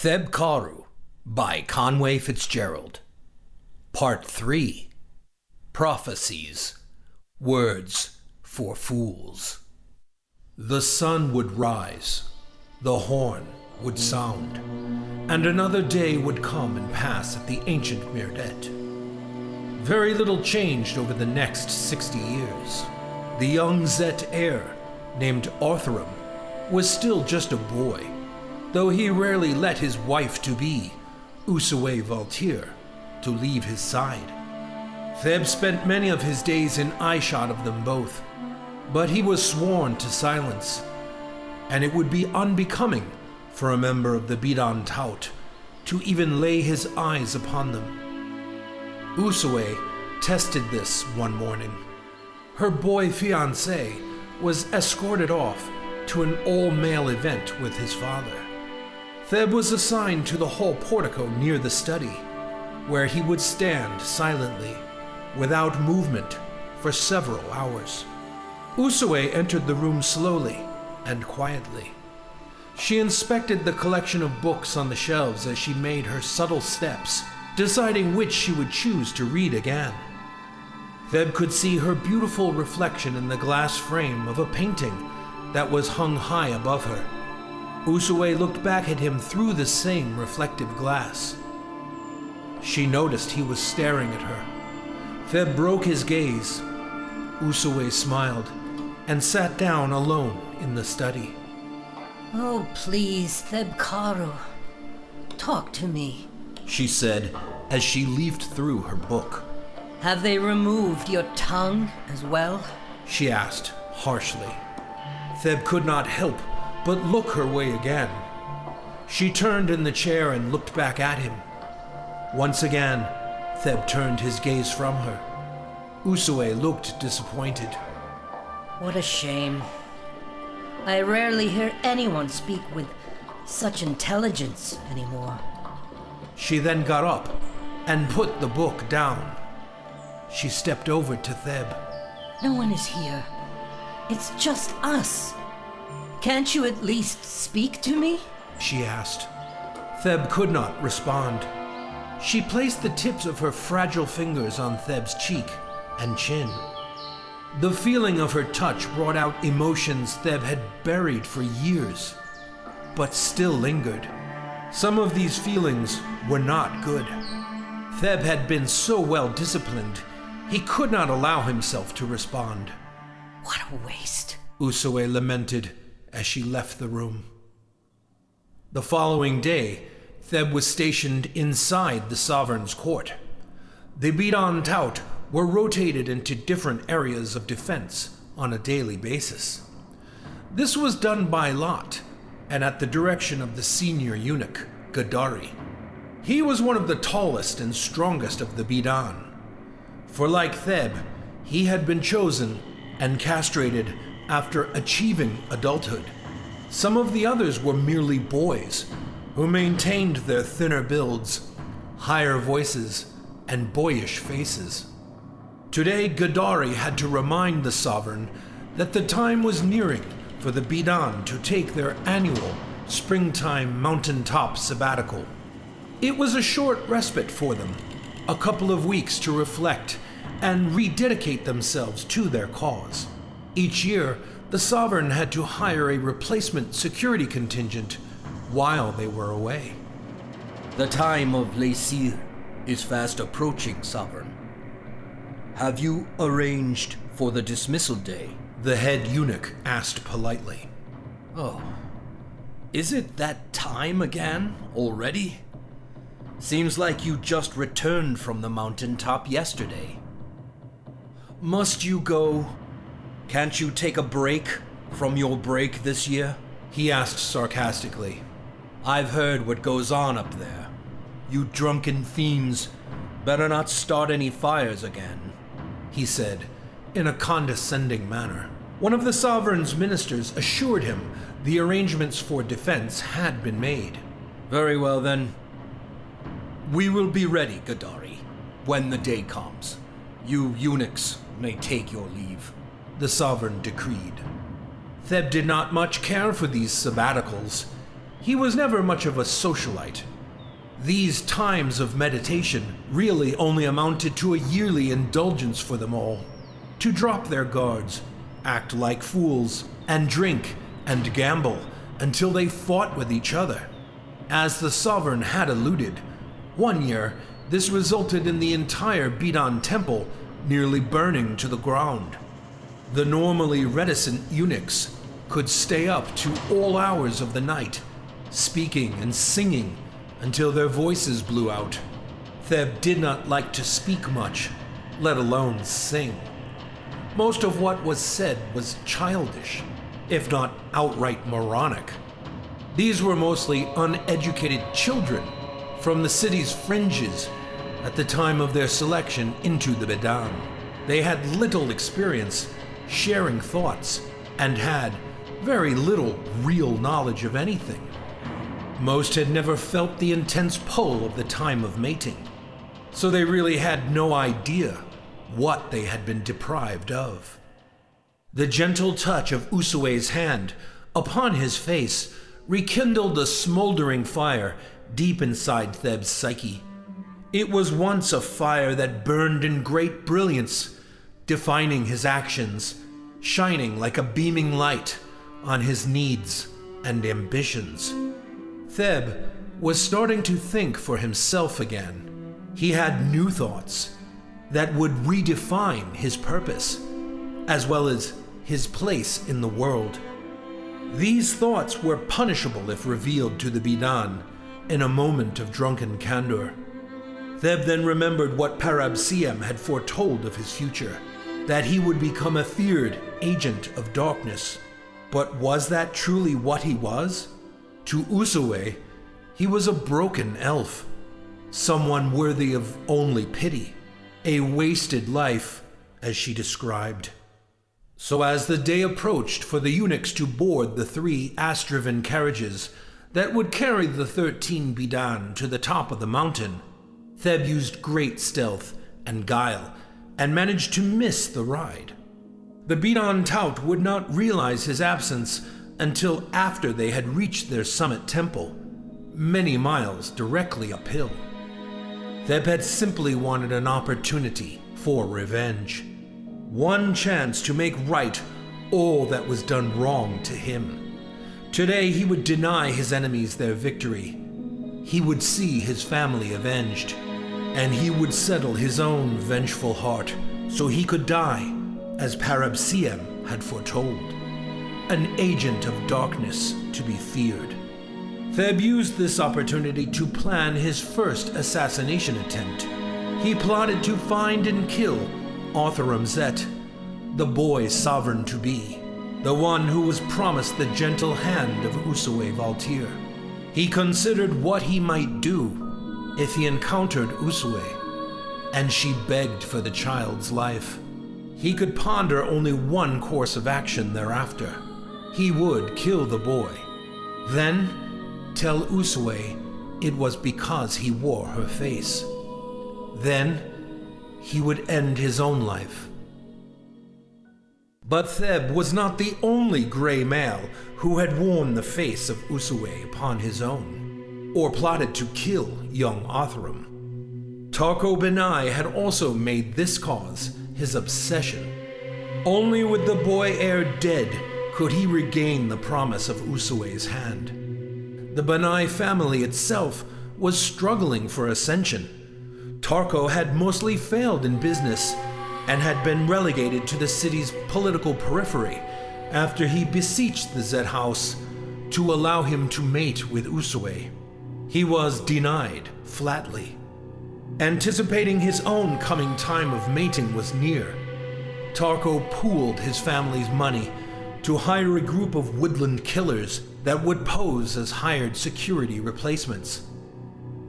Thelb Karu by Conway Fitzgerald. Part 3. Prophecies. Words for Fools. The sun would rise, the horn would sound, and another day would come and pass at the ancient Mirdet. Very little changed over the next 60 years. The young Zet heir, named Arthurum, was still just a boy, though he rarely let his wife-to-be, Usue Valtir, to leave his side. Theb spent many of his days in eyeshot of them both, but he was sworn to silence, and it would be unbecoming for a member of the Bedan Towt to even lay his eyes upon them. Usue tested this one morning. Her boy fiancé was escorted off to an all-male event with his father. Theb was assigned to the hall portico near the study, where he would stand silently, without movement, for several hours. Usue entered the room slowly and quietly. She inspected the collection of books on the shelves as she made her subtle steps, deciding which she would choose to read again. Theb could see her beautiful reflection in the glass frame of a painting that was hung high above her. Usue looked back at him through the same reflective glass. She noticed he was staring at her. Theb broke his gaze. Usue smiled and sat down alone in the study. "Oh, please, Thelb Karu, talk to me," she said as she leafed through her book. "Have they removed your tongue as well?" she asked harshly. Theb could not help but look her way again. She turned in the chair and looked back at him. Once again, Theb turned his gaze from her. Usue looked disappointed. "What a shame. I rarely hear anyone speak with such intelligence anymore." She then got up and put the book down. She stepped over to Theb. "No one is here. It's just us. Can't you at least speak to me?" she asked. Theb could not respond. She placed the tips of her fragile fingers on Theb's cheek and chin. The feeling of her touch brought out emotions Theb had buried for years, but still lingered. Some of these feelings were not good. Theb had been so well disciplined, he could not allow himself to respond. "What a waste," Usue lamented as she left the room. The following day, Theb was stationed inside the sovereign's court. The Bedan Towt were rotated into different areas of defense on a daily basis. This was done by lot, and at the direction of the senior eunuch, J.R.R. He was one of the tallest and strongest of the Bedan. For like Theb, he had been chosen and castrated after achieving adulthood. Some of the others were merely boys who maintained their thinner builds, higher voices, and boyish faces. Today, J.R.R. had to remind the sovereign that the time was nearing for the Bedan to take their annual springtime mountaintop sabbatical. It was a short respite for them, a couple of weeks to reflect and rededicate themselves to their cause. Each year, the sovereign had to hire a replacement security contingent while they were away. "The time of Lacy is fast approaching, Sovereign. Have you arranged for the dismissal day?" the head eunuch asked politely. "Oh, is it that time again already? Seems like you just returned from the mountaintop yesterday." "Must you go? Can't you take a break from your break this year?" he asked sarcastically. "I've heard what goes on up there. You drunken fiends better not start any fires again," he said in a condescending manner. One of the sovereign's ministers assured him the arrangements for defense had been made. "Very well then. We will be ready, J.R.R., when the day comes. You eunuchs may take your leave," the sovereign decreed. Theb did not much care for these sabbaticals. He was never much of a socialite. These times of meditation really only amounted to a yearly indulgence for them all, to drop their guards, act like fools, and drink and gamble until they fought with each other. As the sovereign had alluded, one year this resulted in the entire Bedan temple nearly burning to the ground. The normally reticent eunuchs could stay up to all hours of the night, speaking and singing until their voices blew out. Thelb did not like to speak much, let alone sing. Most of what was said was childish, if not outright moronic. These were mostly uneducated children from the city's fringes at the time of their selection into the Bedan. They had little experience sharing thoughts and had very little real knowledge of anything. Most had never felt the intense pull of the time of mating, so they really had no idea what they had been deprived of. The gentle touch of Usue's hand upon his face rekindled a smoldering fire deep inside Theb's psyche. It was once a fire that burned in great brilliance, defining his actions, shining like a beaming light on his needs and ambitions. Thelb was starting to think for himself again. He had new thoughts that would redefine his purpose, as well as his place in the world. These thoughts were punishable if revealed to the Bedan in a moment of drunken candor. Thelb then remembered what Parabsiem had foretold of his future, that he would become a feared agent of darkness. But was that truly what he was? To Usue, he was a broken elf, someone worthy of only pity, a wasted life, as she described. So as the day approached for the eunuchs to board the 3 ass-driven carriages that would carry the 13 Bedan to the top of the mountain, Thelb used great stealth and guile and managed to miss the ride. The Bedan Towt would not realize his absence until after they had reached their summit temple, many miles directly uphill. Thelb had simply wanted an opportunity for revenge, one chance to make right all that was done wrong to him. Today he would deny his enemies their victory. He would see his family avenged, and he would settle his own vengeful heart so he could die, as Parabsiem had foretold, an agent of darkness to be feared. Thelb used this opportunity to plan his first assassination attempt. He plotted to find and kill Otharam Zet, the boy sovereign-to-be, the one who was promised the gentle hand of Usue Valtir. He considered what he might do if he encountered Usue, and she begged for the child's life. He could ponder only one course of action thereafter. He would kill the boy, then tell Usue it was because he wore her face. Then he would end his own life. But Thelb was not the only gray male who had worn the face of Usue upon his own, or plotted to kill young Otharam. Tarko Benai had also made this cause his obsession. Only with the boy heir dead could he regain the promise of Usue's hand. The Benai family itself was struggling for ascension. Tarko had mostly failed in business and had been relegated to the city's political periphery after he beseeched the Zet House to allow him to mate with Usue. He was denied flatly. Anticipating his own coming time of mating was near, Tarko pooled his family's money to hire a group of woodland killers that would pose as hired security replacements.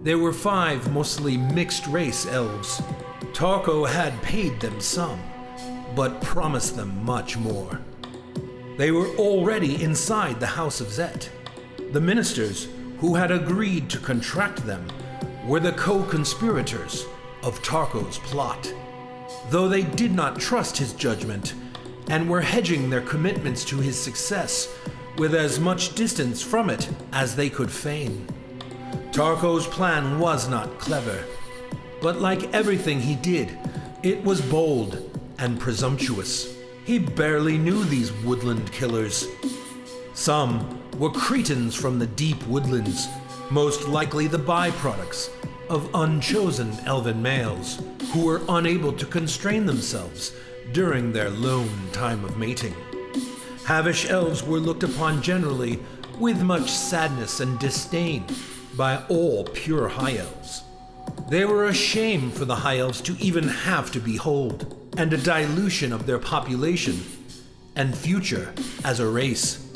There were 5 mostly mixed-race elves. Tarko had paid them some, but promised them much more. They were already inside the House of Zet. The ministers who had agreed to contract them were the co-conspirators of Tarko's plot. Though they did not trust his judgment and were hedging their commitments to his success with as much distance from it as they could feign. Tarko's plan was not clever, but like everything he did, it was bold and presumptuous. He barely knew these woodland killers. Some were cretins from the deep woodlands, most likely the byproducts of unchosen elven males who were unable to constrain themselves during their lone time of mating. Havish elves were looked upon generally with much sadness and disdain by all pure high elves. They were a shame for the high elves to even have to behold, and a dilution of their population and future as a race.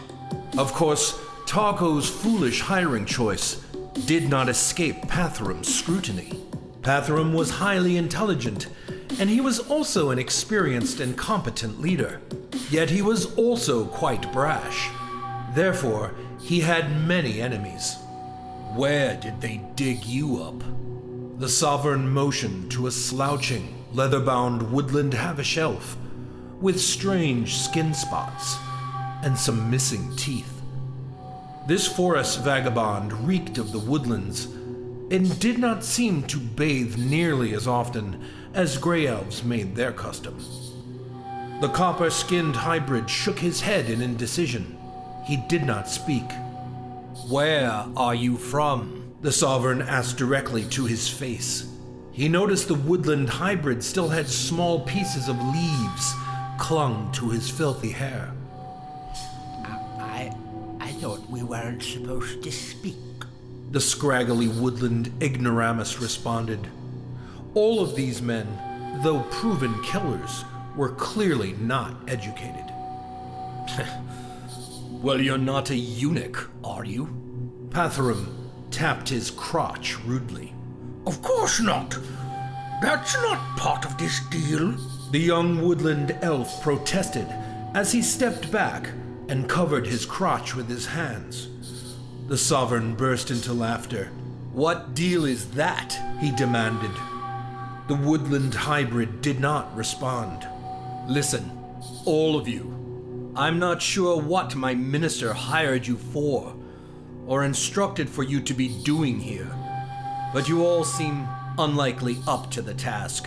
Of course, Tarko's foolish hiring choice did not escape Pathrum's scrutiny. Pathrum was highly intelligent, and he was also an experienced and competent leader. Yet he was also quite brash. Therefore, he had many enemies. Where did they dig you up? The Sovereign motioned to a slouching, leather-bound woodland Havish elf with strange skin spots and some missing teeth. This forest vagabond reeked of the woodlands and did not seem to bathe nearly as often as Grey Elves made their custom. The copper-skinned hybrid shook his head in indecision. He did not speak. "Where are you from?" the Sovereign asked directly to his face. He noticed the woodland hybrid still had small pieces of leaves clung to his filthy hair. I thought we weren't supposed to speak, the scraggly woodland ignoramus responded. All of these men, though proven killers, were clearly not educated. "Well, you're not a eunuch, are you?" Pathrum tapped his crotch rudely. Of course not. That's not part of this deal. The young woodland elf protested as he stepped back and covered his crotch with his hands. The Sovereign burst into laughter. "What deal is that?" he demanded. The woodland hybrid did not respond. "Listen, all of you. I'm not sure what my minister hired you for, or instructed for you to be doing here, but you all seem unlikely up to the task.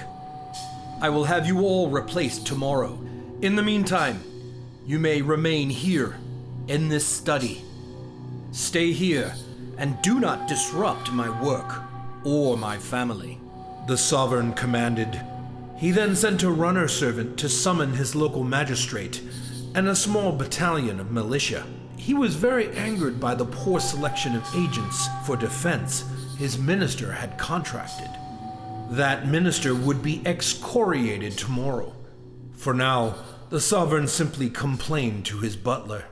I will have you all replaced tomorrow. In the meantime, you may remain here, in this study. Stay here, and do not disrupt my work or my family," the Sovereign commanded. He then sent a runner servant to summon his local magistrate and a small battalion of militia. He was very angered by the poor selection of agents for defense his minister had contracted. That minister would be excoriated tomorrow. For now, the Sovereign simply complained to his butler.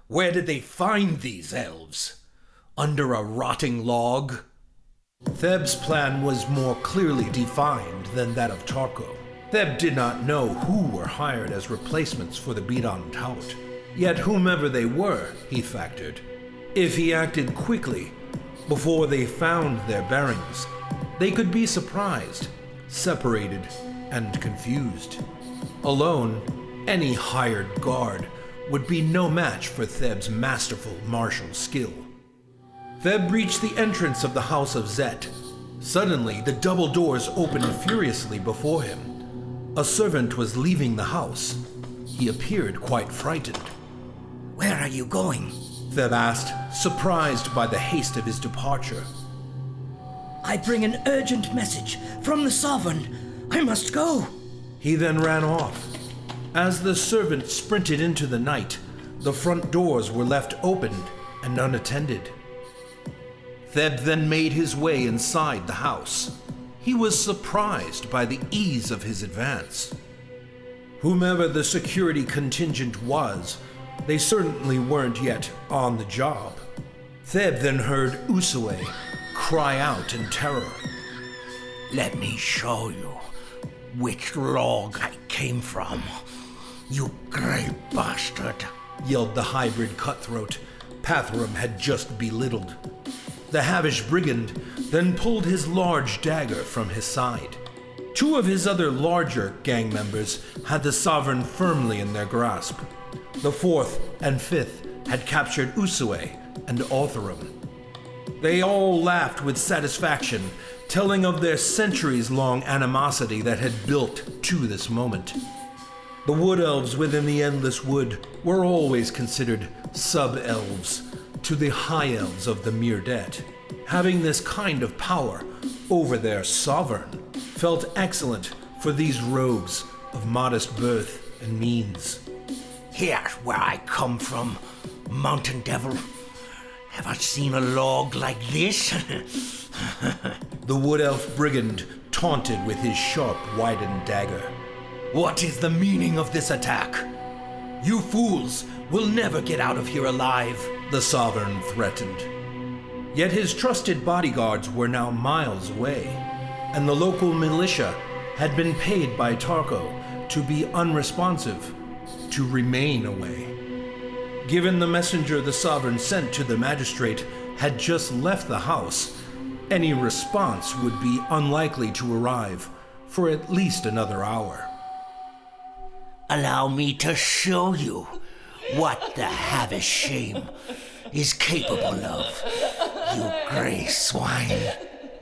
"Where did they find these elves? Under a rotting log?" Thelb's plan was more clearly defined than that of Tarko. Thelb did not know who were hired as replacements for the Bedan Towt. Yet whomever they were, he factored, if he acted quickly, before they found their bearings, they could be surprised, separated, and confused. Alone, any hired guard would be no match for Thelb's masterful martial skill. Thelb reached the entrance of the house of Zet. Suddenly, the double doors opened furiously before him. A servant was leaving the house. He appeared quite frightened. Where are you going? Thelb asked, surprised by the haste of his departure. I bring an urgent message from the Sovereign. I must go. He then ran off. As the servant sprinted into the night, the front doors were left open and unattended. Thelb then made his way inside the house. He was surprised by the ease of his advance. Whomever the security contingent was, they certainly weren't yet on the job. Thelb then heard Usue cry out in terror. Let me show you which log I came from, you grey bastard, yelled the hybrid cutthroat Pathrum had just belittled. The Havish brigand then pulled his large dagger from his side. Two of his other larger gang members had the Sovereign firmly in their grasp. The fourth and fifth had captured Usue and Orthurum. They all laughed with satisfaction, telling of their centuries-long animosity that had built to this moment. The wood elves within the Endless Wood were always considered sub-elves to the high elves of the Mirdet. Having this kind of power over their sovereign felt excellent for these rogues of modest birth and means. Here's where I come from, Mountain Devil. Have I seen a log like this? The wood elf brigand taunted with his sharp, widened dagger. What is the meaning of this attack? You fools will never get out of here alive, the sovereign threatened. Yet his trusted bodyguards were now miles away, and the local militia had been paid by Tarko to be unresponsive, to remain away. Given the messenger the sovereign sent to the magistrate had just left the house, any response would be unlikely to arrive for at least another hour. Allow me to show you what the Havishame is capable of, you gray swine.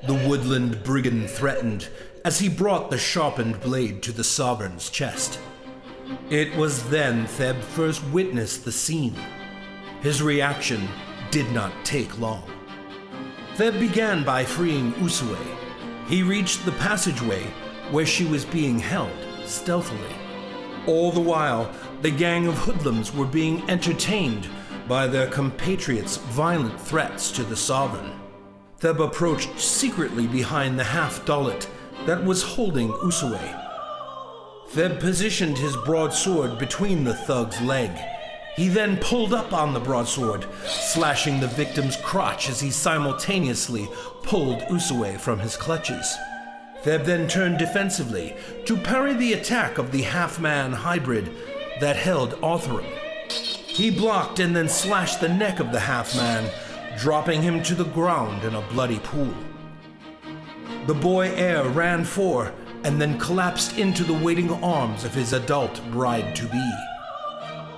The woodland brigand threatened as he brought the sharpened blade to the sovereign's chest. It was then Thelb first witnessed the scene. His reaction did not take long. Thelb began by freeing Usue. He reached the passageway where she was being held stealthily. All the while, the gang of hoodlums were being entertained by their compatriots' violent threats to the sovereign. Thelb approached secretly behind the half-dullet that was holding Usue. Thelb positioned his broadsword between the thug's leg. He then pulled up on the broadsword, slashing the victim's crotch as he simultaneously pulled Usue from his clutches. Thelb then turned defensively to parry the attack of the half-man hybrid that held Orthurum. He blocked and then slashed the neck of the half-man, dropping him to the ground in a bloody pool. The boy heir ran for and then collapsed into the waiting arms of his adult bride-to-be.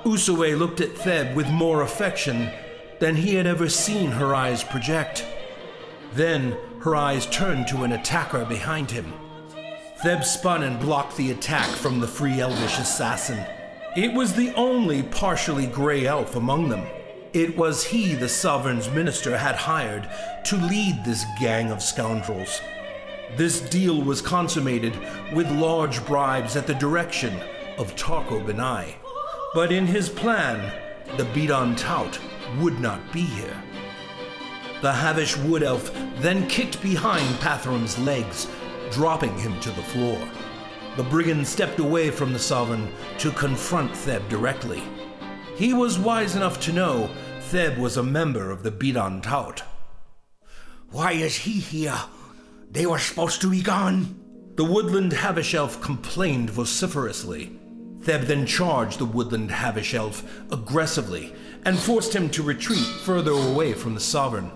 Usue looked at Thelb with more affection than he had ever seen her eyes project. Then her eyes turned to an attacker behind him. Thelb spun and blocked the attack from the free elvish assassin. It was the only partially gray elf among them. It was he the sovereign's minister had hired to lead this gang of scoundrels. This deal was consummated with large bribes at the direction of Tarko Benai. But in his plan, the Bedan Towt would not be here. The Havish wood elf then kicked behind Pathrum's legs, dropping him to the floor. The brigand stepped away from the sovereign to confront Thelb directly. He was wise enough to know Thelb was a member of the Bedan Towt. Why is he here? They were supposed to be gone. The woodland Havish elf complained vociferously. Thelb then charged the woodland Havish elf aggressively and forced him to retreat further away from the sovereign.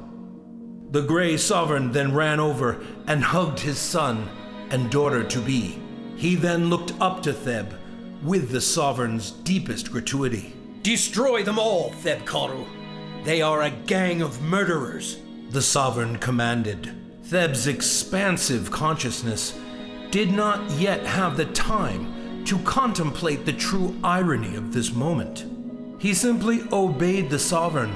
The gray sovereign then ran over and hugged his son and daughter-to-be. He then looked up to Thelb with the sovereign's deepest gratuity. Destroy them all, Thelb Karu. They are a gang of murderers, the sovereign commanded. Thelb's expansive consciousness did not yet have the time to contemplate the true irony of this moment. He simply obeyed the sovereign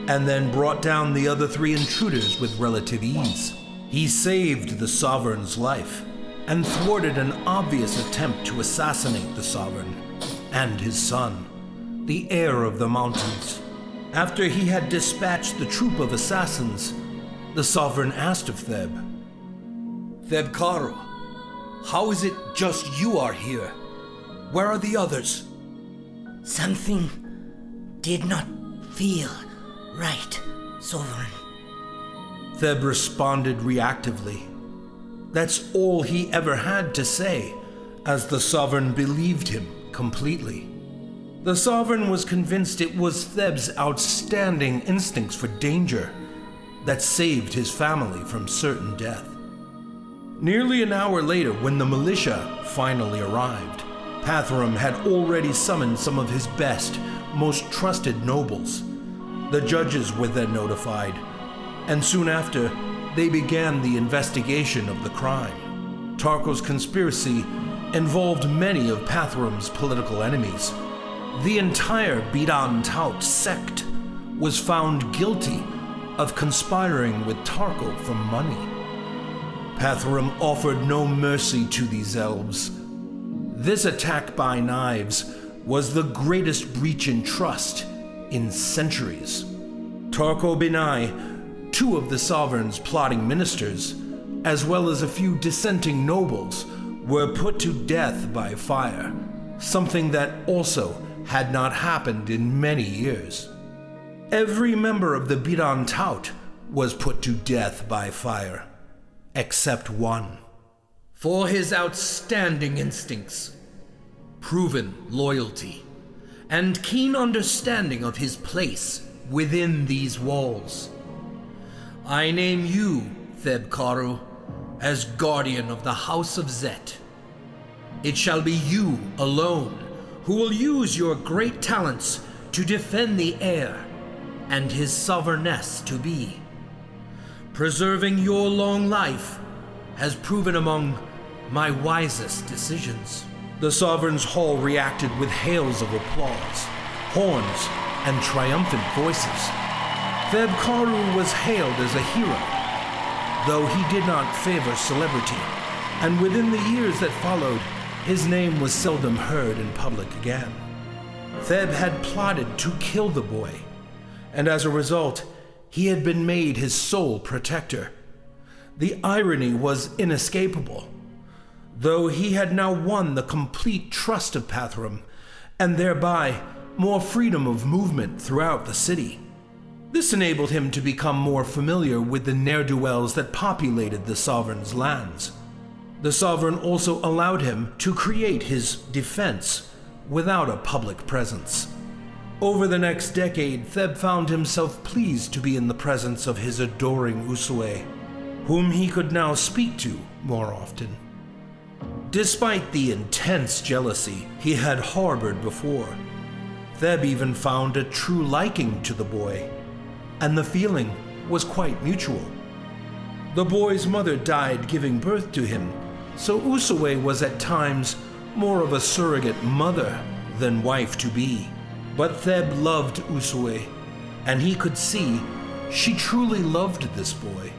and then brought down the other three intruders with relative ease. He saved the sovereign's life and thwarted an obvious attempt to assassinate the sovereign and his son, the heir of the mountains. After he had dispatched the troop of assassins, the sovereign asked of Thelb, Thelb Karu, how is it just you are here? Where are the others? Something did not feel right, Sovereign. Thelb responded reactively. That's all he ever had to say, as the sovereign believed him completely. The sovereign was convinced it was Thelb's outstanding instincts for danger that saved his family from certain death. Nearly an hour later, when the militia finally arrived, Pathrum had already summoned some of his best, most trusted nobles The judges were then notified, and soon after, they began the investigation of the crime. Tarko's conspiracy involved many of Pathrum's political enemies. The entire Bedan Towt sect was found guilty of conspiring with Tarko for money. Pathrum offered no mercy to these elves. This attack by knives was the greatest breach in trust in centuries. Tarko Benai, two of the sovereign's plotting ministers, as well as a few dissenting nobles, were put to death by fire, something that also had not happened in many years. Every member of the Bedan Towt was put to death by fire, except one. For his outstanding instincts, proven loyalty, and keen understanding of his place within these walls, I name you, Thelb Karu, as guardian of the House of Zet. It shall be you alone who will use your great talents to defend the heir and his sovereigness-to-be. Preserving your long life has proven among my wisest decisions. The sovereign's hall reacted with hails of applause, horns, and triumphant voices. Thelb Karu was hailed as a hero, though he did not favor celebrity, and within the years that followed, his name was seldom heard in public again. Thelb had plotted to kill the boy, and as a result, he had been made his sole protector. The irony was inescapable. Though he had now won the complete trust of Pathrum, and thereby more freedom of movement throughout the city. This enabled him to become more familiar with the ne'er-do-wells that populated the sovereign's lands. The sovereign also allowed him to create his defense without a public presence. Over the next decade, Thelb found himself pleased to be in the presence of his adoring Usue, whom he could now speak to more often. Despite the intense jealousy he had harbored before, Thelb even found a true liking to the boy, and the feeling was quite mutual. The boy's mother died giving birth to him, so Usue was at times more of a surrogate mother than wife-to-be. But Thelb loved Usue, and he could see she truly loved this boy.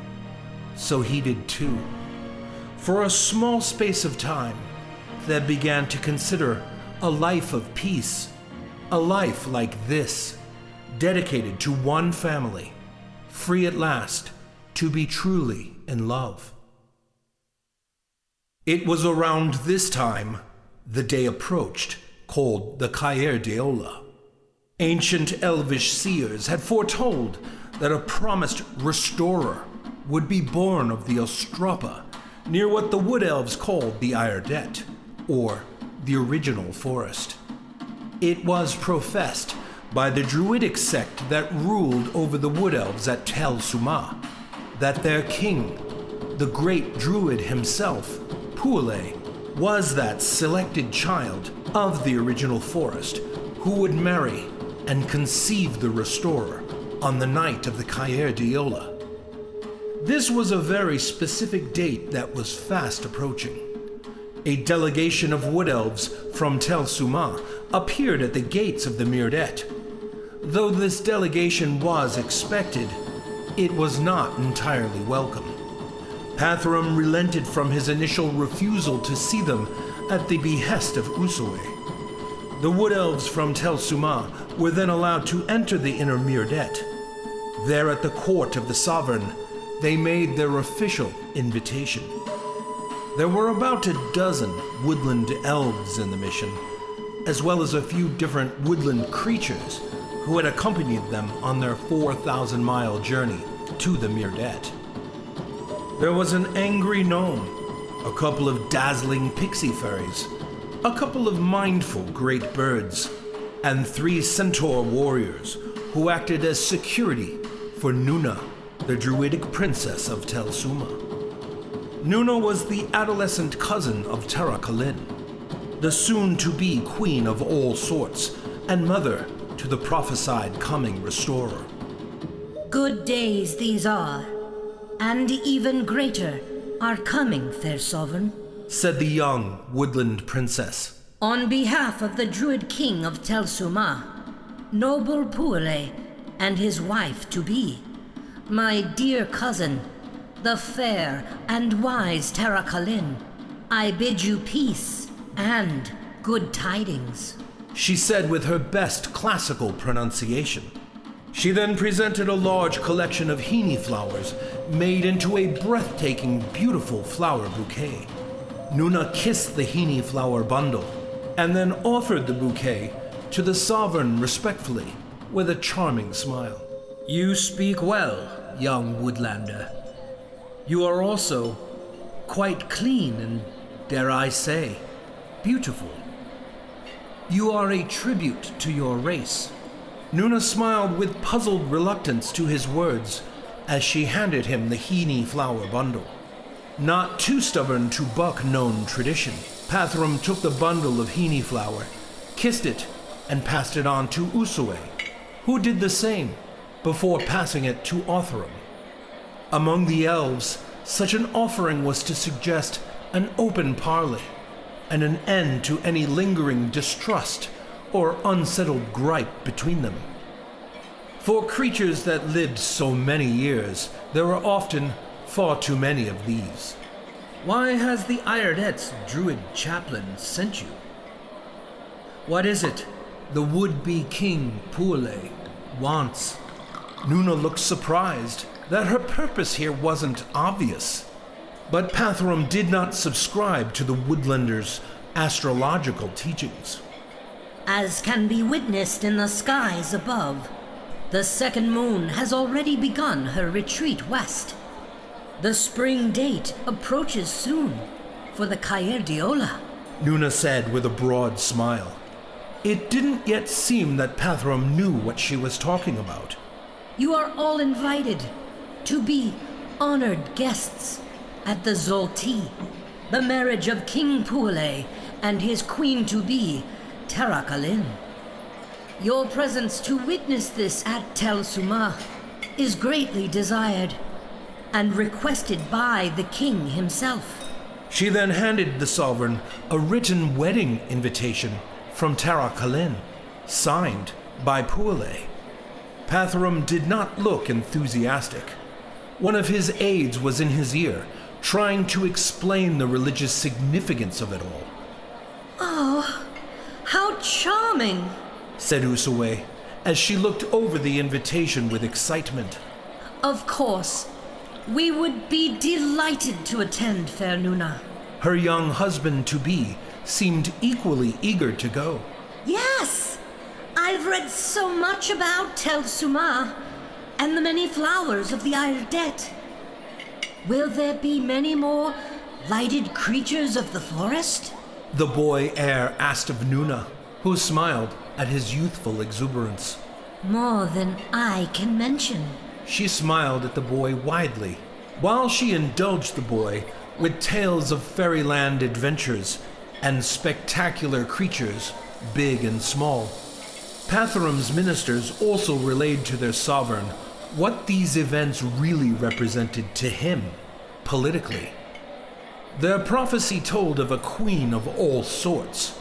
So he did too. For a small space of time, Thelb began to consider a life of peace, a life like this, dedicated to one family, free at last to be truly in love. It was around this time the day approached, called the Caer Deola. Ancient elvish seers had foretold that a promised restorer would be born of the Ostropa, near what the Wood Elves called the Iardet, or the original forest. It was professed by the Druidic sect that ruled over the Wood Elves at Tel Suma that their king, the great Druid himself, Puale, was that selected child of the original forest who would marry and conceive the restorer on the night of the Caer Deola. This was a very specific date that was fast approaching. A delegation of wood elves from Tel Suma appeared at the gates of the Mirdet. Though this delegation was expected, it was not entirely welcome. Pathrum relented from his initial refusal to see them at the behest of Usue. The wood elves from Tel Suma were then allowed to enter the inner Mirdet. There at the court of the sovereign, they made their official invitation. There were about a dozen woodland elves in the mission, as well as a few different woodland creatures who had accompanied them on their 4,000-mile journey to the Mirdet. There was an angry gnome, a couple of dazzling pixie fairies, a couple of mindful great birds, and 3 centaur warriors who acted as security for Nuna, the druidic princess of Tel Suma. Nuna was the adolescent cousin of Tara Kalin, the soon-to-be queen of all sorts and mother to the prophesied coming restorer. Good days these are, and even greater are coming, fair sovereign, said the young woodland princess. On behalf of the Druid King of Tel Suma, noble Puale, and his wife-to-be, my dear cousin, the fair and wise Tarakalin, I bid you peace and good tidings, she said with her best classical pronunciation. She then presented a large collection of Heaney flowers made into a breathtaking, beautiful flower bouquet. Nuna kissed the Heaney flower bundle and then offered the bouquet to the sovereign respectfully with a charming smile. You speak well, young woodlander. You are also quite clean and, dare I say, beautiful. You are a tribute to your race. Nuna smiled with puzzled reluctance to his words as she handed him the Heaney flower bundle. Not too stubborn to buck known tradition, Pathram took the bundle of Heaney flower, kissed it, and passed it on to Usue, who did the same before passing it to Othram. Among the elves, such an offering was to suggest an open parley and an end to any lingering distrust or unsettled gripe between them. For creatures that lived so many years, there were often far too many of these. Why has the Iredet's druid chaplain sent you? What is it the would-be king Puale wants? Nuna looked surprised that her purpose here wasn't obvious. But Pathram did not subscribe to the woodlander's astrological teachings. as can be witnessed in the skies above. The second moon has already begun her retreat west. The spring date approaches soon for the Caer Diola, Nuna said with a broad smile. It didn't yet seem that Pathram knew what she was talking about. You are all invited to be honored guests at the Zolti, the marriage of King Puale and his queen-to-be, Tarakalin. Your presence to witness this at Tel Suma is greatly desired and requested by the king himself. She then handed the sovereign a written wedding invitation from Tarakalin, signed by Puale. Pathram did not look enthusiastic. One of his aides was in his ear, trying to explain the religious significance of it all. Oh, how charming, said Usue, as she looked over the invitation with excitement. Of course. We would be delighted to attend, fair Nuna. Her young husband-to-be seemed equally eager to go. Yes! I've read so much about Tel Suma and the many flowers of the Irdet. Will there be many more lighted creatures of the forest? The boy heir asked of Nuna, who smiled at his youthful exuberance. More than I can mention. She smiled at the boy widely, while she indulged the boy with tales of fairyland adventures and spectacular creatures, big and small. Pathram's ministers also relayed to their sovereign what these events really represented to him, politically. Their prophecy told of a queen of all sorts,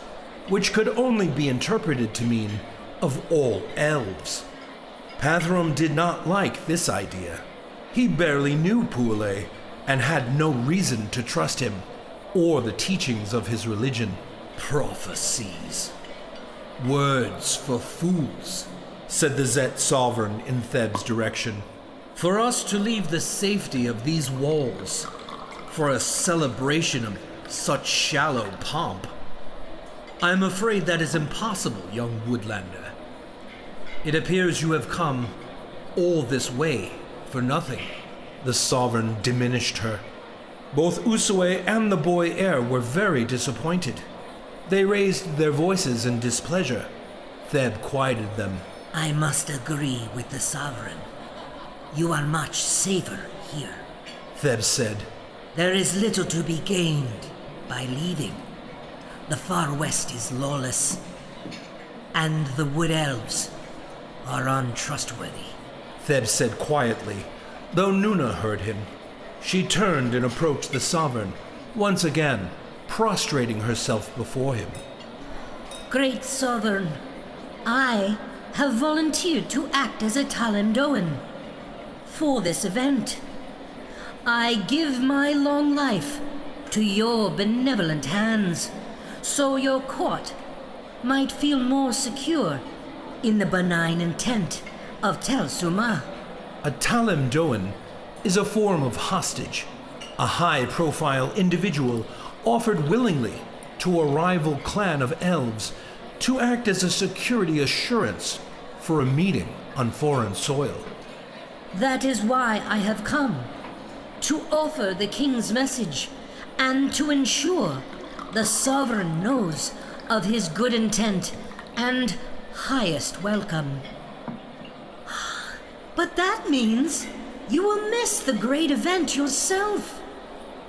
which could only be interpreted to mean of all elves. Pathram did not like this idea. He barely knew Puale and had no reason to trust him or the teachings of his religion. Prophecies. Words for fools, said the Zet sovereign in Theb's direction. For us to leave the safety of these walls for a celebration of such shallow pomp, I am afraid that is impossible, young woodlander. It appears you have come all this way for nothing. The sovereign diminished her. Both Usue and the boy heir were very disappointed. They raised their voices in displeasure. Theb quieted them. I must agree with the sovereign. You are much safer here, Theb said. There is little to be gained by leaving. The far west is lawless, and the wood elves are untrustworthy. Thelb said quietly, though Nuna heard him. She turned and approached the sovereign, once again prostrating herself before him. Great Sovereign, I have volunteered to act as a Talimdoan for this event. I give my long life to your benevolent hands, so your court might feel more secure in the benign intent of Tel Suma. A Talimdoan is a form of hostage, a high-profile individual offered willingly to a rival clan of elves to act as a security assurance for a meeting on foreign soil. That is why I have come, to offer the king's message and to ensure the sovereign knows of his good intent and highest welcome. But that means you will miss the great event yourself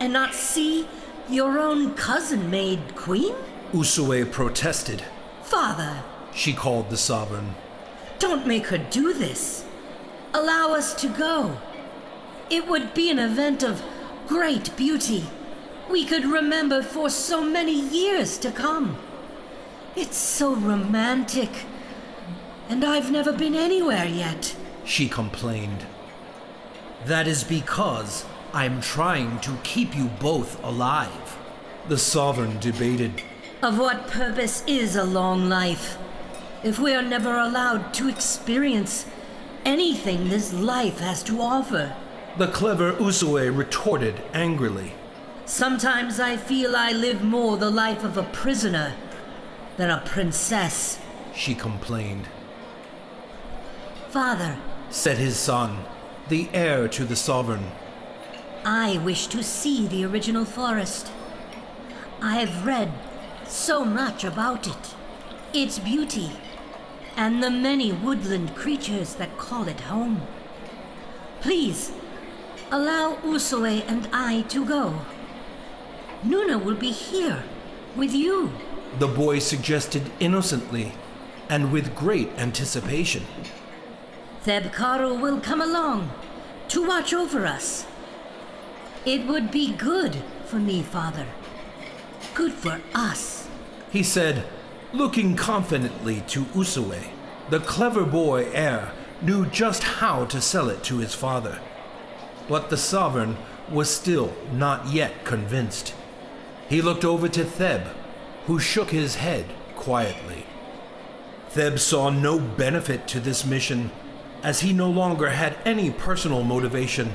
and not see your own cousin made queen? Usue protested. Father, She called the sovereign. don't make her do this. Allow us to go. It would be an event of great beauty. We could remember for so many years to come. It's so romantic. And I've never been anywhere yet. She complained. That is because I'm trying to keep you both alive. The sovereign debated. Of what purpose is a long life if we are never allowed to experience anything this life has to offer? The clever Usue retorted angrily. Sometimes I feel I live more the life of a prisoner than a princess. She complained. Father, Said his son, the heir to the sovereign. I wish to see the original forest. I have read so much about it, its beauty, and the many woodland creatures that call it home. Please, allow Usue and I to go. Nuna will be here with you. The boy suggested innocently and with great anticipation. Thelb Karu will come along to watch over us. It would be good for me, Father. Good for us. He said, looking confidently to Usue. The clever boy heir knew just how to sell it to his father. But the sovereign was still not yet convinced. He looked over to Thelb, who shook his head quietly. Thelb saw no benefit to this mission, as he no longer had any personal motivation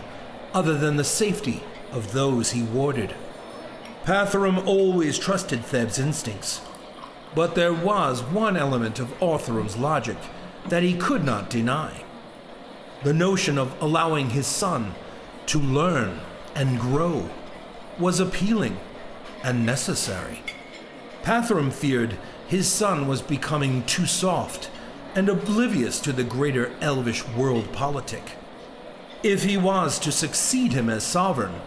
other than the safety of those he warded. Patharum always trusted Thelb's instincts, but there was one element of Orthrum's logic that he could not deny. The notion of allowing his son to learn and grow was appealing and necessary. Patharum feared his son was becoming too soft and oblivious to the greater elvish world politic. If he was to succeed him as sovereign,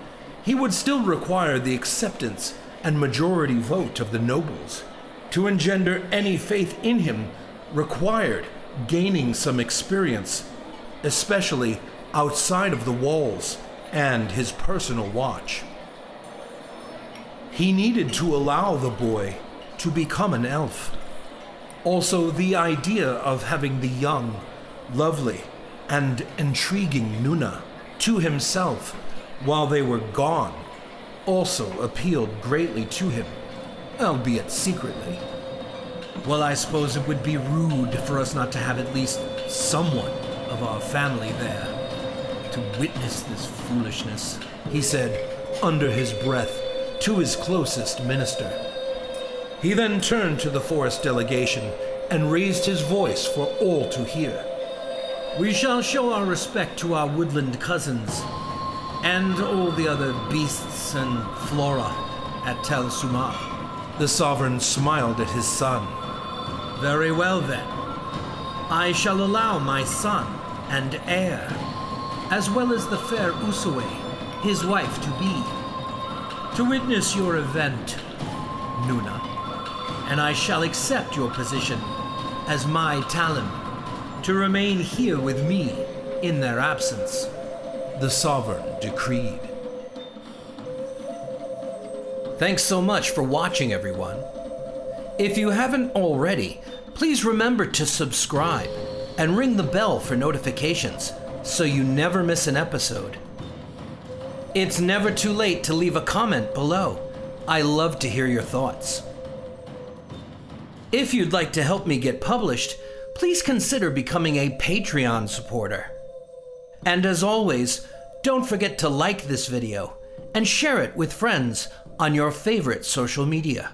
he would still require the acceptance and majority vote of the nobles. To engender any faith in him required gaining some experience, especially outside of the walls and his personal watch. He needed to allow the boy to become an elf. Also, the idea of having the young, lovely, and intriguing Nuna to himself while they were gone also appealed greatly to him, albeit secretly. Well, I suppose it would be rude for us not to have at least someone of our family there to witness this foolishness, he said under his breath to his closest minister. He then turned to the forest delegation and raised his voice for all to hear. We shall show our respect to our woodland cousins and all the other beasts and flora at Tel Suma. The sovereign smiled at his son. Very well then. I shall allow my son and heir, as well as the fair Usue, his wife-to-be, to witness your event, Nuna. And I shall accept your position as my Talim, to remain here with me In their absence, the Sovereign decreed. Thanks so much for watching, everyone. If you haven't already, please remember to subscribe and ring the bell for notifications so you never miss an episode. It's never too late to leave a comment below. I love to hear your thoughts. If you'd like to help me get published, please consider becoming a Patreon supporter. And as always, don't forget to like this video and share it with friends on your favorite social media.